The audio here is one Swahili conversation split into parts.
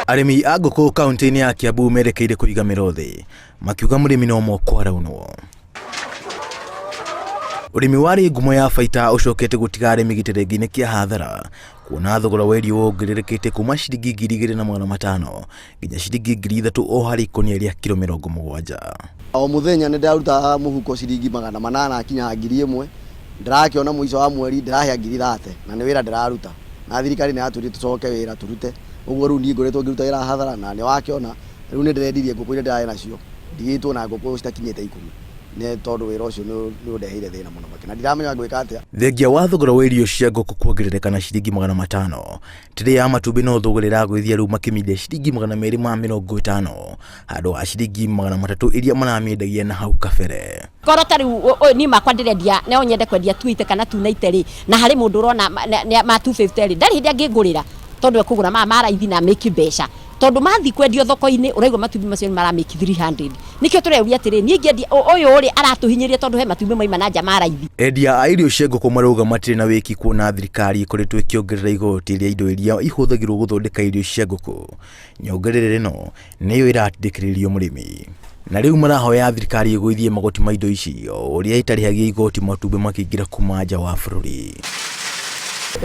Arĩmi a ngũkũ kaunti-inĩ ya Kiambu merekeire kũiga mĩro-thĩ makiuga mũrĩmi no moko araunwo. Ũrĩmi warĩ ngumo ya baita ũcokete gũtiga arĩmi gĩtĩrĩngĩ-inĩ kĩa hathara kuona thogora wa irio wongererekete kuma ciringi 2,500 nginya ciringi 3,000 o harĩ ikũnia rĩa kilo 70. O muthenya nĩ ndaruta mũhuko ciringi 800 kinya 1,000. Ndĩrakĩona mũico wa mweri ndĩrahĩa 30,000 na nĩ wĩra ndĩraruta. Na thirikari nĩ yatwĩrĩte tũcoke wĩra turute. Ũguo rĩu niĩ ngoretwo ngĩruta wĩra hathara na nĩ wakĩona rĩu nĩ ndĩrendirie ngũkũ iria ndĩrarĩ nacio. Ndigĩtwo na ngũkũ citakinyĩte 10. Nĩ tondũ wĩra ũcio nĩ ũndeheire thĩna mũno makĩria. Na ndiramenya gwĩka atĩa. Thengia wa thogora wa irio cia ngũkũ kuongerereka na ciringi 500. Tĩrĩ ya matumbĩ no thogora ĩragũithia rĩu makĩmĩendia ciringi 250 handũ ha ciringi 300 iria maramĩendagia na hau kabere. Korwo ta rĩu niĩ makwa ndĩrendia no nyende kwendia 280 kana 290 rĩ na harĩ mũndũ ũrona ma 250 rĩ ndarĩ hĩndĩ angĩngũrĩra tondũ ekũgũra maraithi na make mbeca. Tondũ mathi kwendio thoko-inĩ ũraigua matumbĩ macio maramake 300. Nikĩo tũreuria atĩrĩ niĩ ngĩendia ũyũ ũrĩ aratũhinyirie tondũ he matumbĩ maima na nja maraithi. Endia a irio cia ngũkũ marauga matirĩ na wĩki kuona thirikari ĩkoretwo ĩkĩongerera igoti rĩa indo iria ihũthagĩrwo gũthondeka irio cia ngũkũ. Nyongerera ĩno nĩyo ĩratindĩkĩrĩrio mũrĩmi. Na rĩu marahoya thirikari ĩgũithie magoti ma indo ici ũrĩa itarĩhagia igoti matumbĩ makĩingĩra kuma nja wa bũrũri.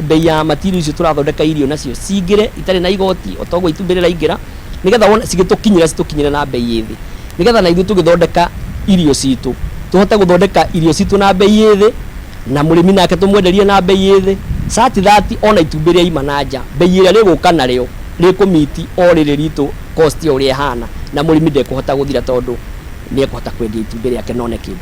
Bei ya material icio tũrathondeka irio nacio cingĩre itarĩ na igoti o toguo itumbĩ rĩraingĩra nigetha wona cigĩtũkinyĩra na bei thĩ nigetha na ithuĩ tũgĩthondeka irio citũ tũhote gũthondeka irio citũ na bei thĩ na mũrĩmi nake tũmwenderie na bei thĩ sati thati ona itumbĩ rĩa ima na nja bei ĩrĩa rĩgũka narĩo rĩkũmiti o rĩrĩ ritũ cost ũrĩa ihana na mũrĩmi ndekũhota gũthira tondũ nĩekũhota kwendia itumbĩ rĩake none kĩndũ.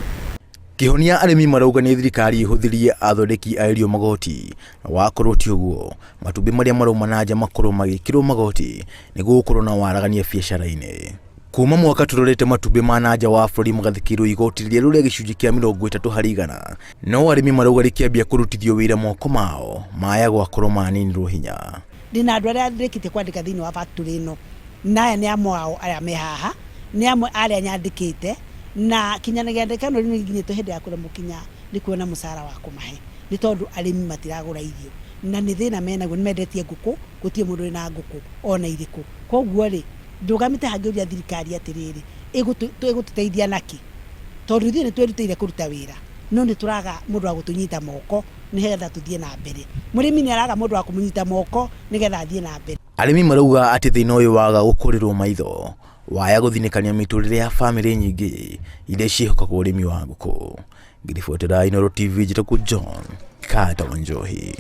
Kĩhonia arĩmi marauga nĩ thirikari ĩhũthĩrie athondeki a irio magoti na wakorwo ti ũguo matumbĩ marĩa marauma na nja makorwo magĩkĩrwo magoti nĩguo gũkorwo na waragania biacara-inĩ. Kuma mwaka tũrorete matumbĩ ma na nja wa bũrũri magathikĩrwo igoti rĩrĩa rĩrĩa gĩcunjĩ kĩa 30 harĩ 100 no arĩmi marauga rĩkĩambia kũrutithio wĩra moko mao maya gwakorwo maninirwo hinya. Ndĩna andũ arĩa ndĩrĩkĩte kwandĩka thĩinĩ wa factory ĩno na aya nĩ amwe ao arĩa me haha nĩ amwe arĩa nyandĩkĩte na kinyanagia ndekano rĩu nginyĩtwo hĩndĩ ya kũremũkinya nĩ kuona mũcara wa kũmahe nĩ tondũ arĩmi matiragũra irio na nĩ thĩna menaguo nĩ mendetie ngũkũ gũtirĩ mũndũ wĩna ngũkũ ona irĩkũ. Koguo rĩ ndũgamĩte hangĩũria thirikari atĩrĩrĩ ĩgũtũteithia naki tondũ ithuĩ nĩ twĩrutĩire kũruta wĩra no nĩ tũraga mũndũ wa gũtũnyita moko nĩgetha tũthiĩ na mbere. Mũrĩmi nĩ araga mũndũ wa kũmũnyita moko nĩgetha athiĩ na mbere. Arĩmi marauga atĩ thĩna ũyũ waga gũkũrĩrwo maitho waya gũthinĩkania mĩtũrĩre ya bamĩrĩ nyingĩ iria ciĩhokaga ũrĩmi wa ngũkũ. Ngiribotera Inooro TV njĩtagwo John Kata Wanjohi.